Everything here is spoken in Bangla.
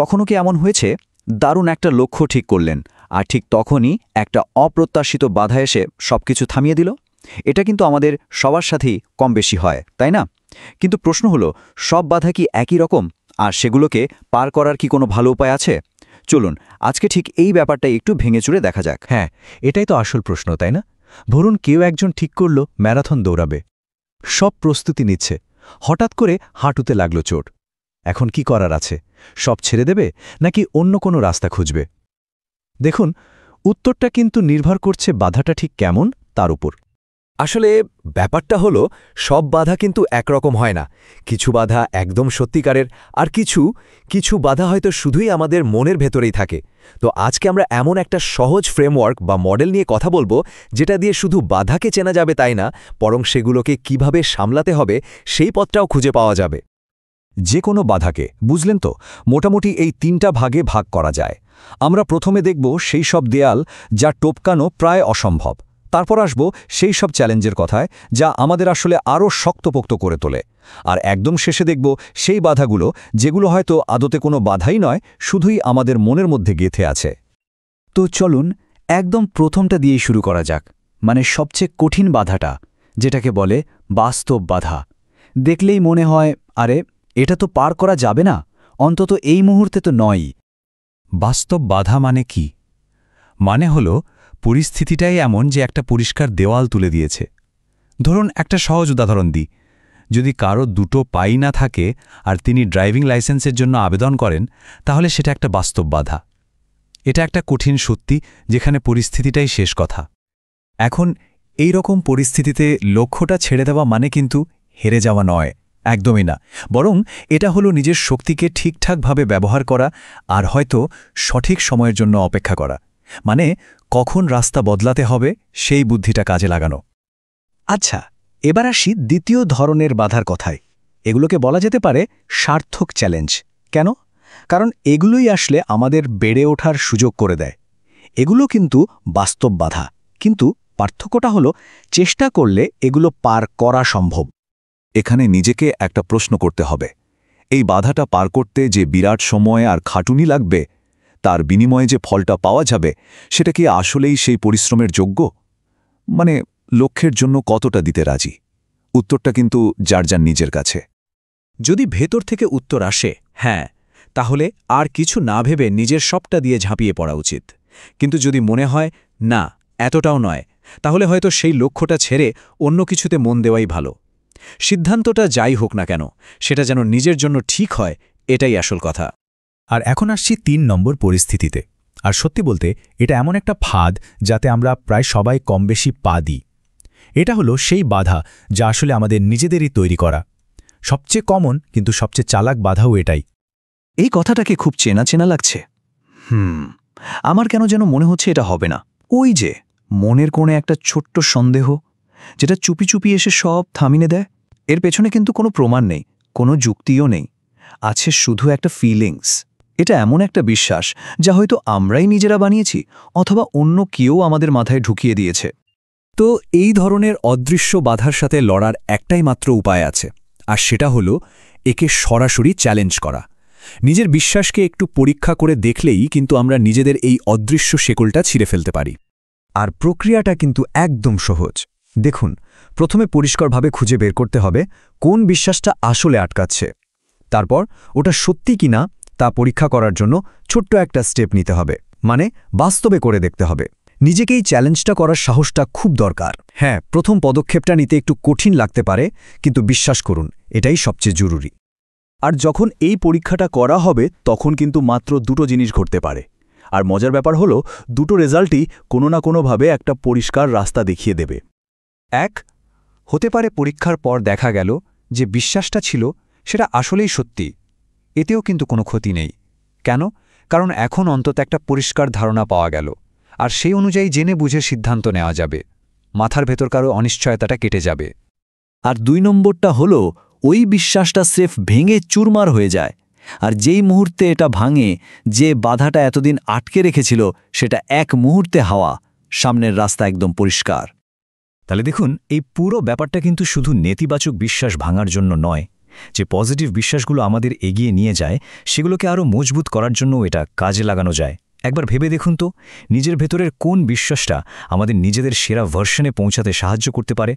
কখনো কি এমন হয়েছে দারুণ একটা লক্ষ্য ঠিক করলেন আর ঠিক তখনই একটা অপ্রত্যাশিত বাধা এসে সবকিছু থামিয়ে দিল? এটা কিন্তু আমাদের সবার সাথেই কম বেশি হয়, তাই না? কিন্তু প্রশ্ন হলো, সব বাধা কি একই রকম, আর সেগুলোকে পার করার কি কোনো ভালো উপায় আছে? চলুন আজকে ঠিক এই ব্যাপারটা একটু ভেঙে চুরে দেখা যাক। হ্যাঁ, এটাই তো আসল প্রশ্ন, তাই না? ধরুন কেউ একজন ঠিক করল ম্যারাথন দৌড়াবে, সব প্রস্তুতি নিচ্ছে, হঠাৎ করে হাঁটুতে লাগলো চোট। এখন কি করার আছে? সব ছেড়ে দেবে নাকি অন্য কোনো রাস্তা খুঁজবে? দেখুন, উত্তরটা কিন্তু নির্ভর করছে বাধাটা ঠিক কেমন তার উপর। আসলে ব্যাপারটা হলো, সব বাধা কিন্তু একরকম হয় না। কিছু বাধা একদম সত্যিকারের, আর কিছু বাধা হয়তো শুধুই আমাদের মনের ভেতরেই থাকে। তো আজকে আমরা এমন একটা সহজ ফ্রেমওয়ার্ক বা মডেল নিয়ে কথা বলবো, যেটা দিয়ে শুধু বাধাকে চেনা যাবে তাই না, বরং সেগুলোকে কিভাবে সামলাতে হবে সেই পথটাও খুঁজে পাওয়া যাবে। যে কোনো বাধাকে, বুঝলেন তো, মোটামুটি এই 3টা ভাগে ভাগ করা যায়। আমরা প্রথমে দেখব সেই সব দেয়াল যা টপকানো প্রায় অসম্ভব। তারপর আসব সেই সব চ্যালেঞ্জের কথায় যা আমাদের আসলে আরও শক্তপোক্ত করে তোলে। আর একদম শেষে দেখব সেই বাধাগুলো যেগুলো হয়তো আদতে কোনো বাধাই নয়, শুধুই আমাদের মনের মধ্যে গেঁথে আছে। তো চলুন একদম প্রথমটা দিয়েই শুরু করা যাক, মানে সবচেয়ে কঠিন বাধাটা, যেটাকে বলে বাস্তব বাধা। দেখলেই মনে হয়, আরে এটা তো পার করা যাবে না, অন্তত এই মুহূর্তে তো নয়ই। বাস্তব বাধা মানে কি? মানে হলো পরিস্থিতিটাই এমন যে একটা পরিষ্কার দেওয়াল তুলে দিয়েছে। ধরুন একটা সহজ উদাহরণ দিই, যদি কারো দুটো পাই না থাকে আর তিনি ড্রাইভিং লাইসেন্সের জন্য আবেদন করেন, তাহলে সেটা একটা বাস্তব বাধা। এটা একটা কঠিন সত্যি, যেখানে পরিস্থিতিটাই শেষ কথা। এখন এই রকম পরিস্থিতিতে লক্ষ্যটা ছেড়ে দেওয়া মানে কিন্তু হেরে যাওয়া নয়, একদমই না। বরং এটা হলো নিজের শক্তিকে ঠিকঠাকভাবে ব্যবহার করা আর হয়তো সঠিক সময়ের জন্য অপেক্ষা করা। মানে কখন রাস্তা বদলাতে হবে সেই বুদ্ধিটা কাজে লাগানো। আচ্ছা, এবার আসি দ্বিতীয় ধরনের বাধার কথায়। এগুলোকে বলা যেতে পারে সার্থক চ্যালেঞ্জ। কেন? কারণ এগুলোই আসলে আমাদের বেড়ে ওঠার সুযোগ করে দেয়। এগুলো কিন্তু বাস্তব বাধা, কিন্তু পার্থক্যটা হলো চেষ্টা করলে এগুলো পার করা সম্ভব। এখানে নিজেকে একটা প্রশ্ন করতে হবে, এই বাধাটা পার করতে যে বিরাট সময় আর খাটুনি লাগবে, তার বিনিময়ে যে ফলটা পাওয়া যাবে, সেটা কি আসলেই সেই পরিশ্রমের যোগ্য? মানে লক্ষ্যের জন্য কতটা দিতে রাজি? উত্তরটা কিন্তু যার যার নিজের কাছে। যদি ভেতর থেকে উত্তর আসে হ্যাঁ, তাহলে আর কিছু না ভেবে নিজের সবটা দিয়ে ঝাঁপিয়ে পড়া উচিত। কিন্তু যদি মনে হয় না, এতটাও নয়, তাহলে হয়তো সেই লক্ষ্যটা ছেড়ে অন্য কিছুতে মন দেওয়াই ভালো। সিদ্ধান্তটা যাই হোক না কেন, সেটা যেন নিজের জন্য ঠিক হয়, এটাই আসল কথা। আর এখন আসছি 3 নম্বর পরিস্থিতিতে। আর সত্যি বলতে এটা এমন একটা ফাঁদ যাতে আমরা প্রায় সবাই কম বেশি পা দিই। এটা হলো সেই বাধা যা আসলে আমাদের নিজেদেরই তৈরি করা। সবচেয়ে কমন কিন্তু সবচেয়ে চালাক বাধাও এটাই। এই কথাটাকে খুব চেনা চেনা লাগছে। আমার কেন যেন মনে হচ্ছে এটা হবে না। ওই যে মনের কোণে একটা ছোট্ট সন্দেহ, যেটা চুপি চুপি এসে সব থামিয়ে দেয়। এর পেছনে কিন্তু কোনো প্রমাণ নেই, কোনো যুক্তিও নেই, আছে শুধু একটা ফিলিংস। এটা এমন একটা বিশ্বাস যা হয়তো আমরাই নিজেরা বানিয়েছি, অথবা অন্য কেউ আমাদের মাথায় ঢুকিয়ে দিয়েছে। তো এই ধরনের অদৃশ্য বাধার সাথে লড়ার একটাই মাত্র উপায় আছে, আর সেটা হলো একে সরাসরি চ্যালেঞ্জ করা। নিজের বিশ্বাসকে একটু পরীক্ষা করে দেখলেই কিন্তু আমরা নিজেদের এই অদৃশ্য শেকলটা ছিঁড়ে ফেলতে পারি। আর প্রক্রিয়াটা কিন্তু একদম সহজ। দেখুন, প্রথমে পরিষ্কারভাবে খুঁজে বের করতে হবে কোন বিশ্বাসটা আসলে আটকাচ্ছে। তারপর ওটা সত্যি কিনা তা পরীক্ষা করার জন্য ছোট্ট একটা স্টেপ নিতে হবে, মানে বাস্তবে করে দেখতে হবে। নিজেকেই চ্যালেঞ্জটা করার সাহসটা খুব দরকার। হ্যাঁ, প্রথম পদক্ষেপটা নিতে একটু কঠিন লাগতে পারে, কিন্তু বিশ্বাস করুন এটাই সবচেয়ে জরুরি। আর যখন এই পরীক্ষাটা করা হবে, তখন কিন্তু মাত্র দুটো জিনিস ঘটতে পারে। আর মজার ব্যাপার হলো, দুটো রেজাল্টই কোনো না কোনোভাবে একটা পরিষ্কার রাস্তা দেখিয়ে দেবে। এক, হতে পারে পরীক্ষার পর দেখা গেল যে বিশ্বাসটা ছিল সেটা আসলেই সত্যি। এতেও কিন্তু কোনো ক্ষতি নেই। কেন? কারণ এখন অন্তত একটা পরিষ্কার ধারণা পাওয়া গেল, আর সেই অনুযায়ী জেনে বুঝে সিদ্ধান্ত নেওয়া যাবে। মাথার ভেতরকারও অনিশ্চয়তাটা কেটে যাবে। আর 2 নম্বরটা হলো, ওই বিশ্বাসটা স্রেফ ভেঙে চুরমার হয়ে যায়। আর যেই মুহূর্তে এটা ভাঙে, যে বাধাটা এতদিন আটকে রেখেছিল সেটা এক মুহূর্তে হাওয়া, সামনের রাস্তা একদম পরিষ্কার। তাহলে দেখুন, এই পুরো ব্যাপারটা কিন্তু শুধু নেতিবাচক বিশ্বাস ভাঙার জন্য নয়, যে পজিটিভ বিশ্বাসগুলো আমাদের এগিয়ে নিয়ে যায় সেগুলোকে আরও মজবুত করার জন্য এটা কাজে লাগানো যায়। একবার ভেবে দেখুন তো, নিজের ভেতরের কোন বিশ্বাসটা আমাদের নিজেদের সেরা ভার্সনে পৌঁছাতে সাহায্য করতে পারে।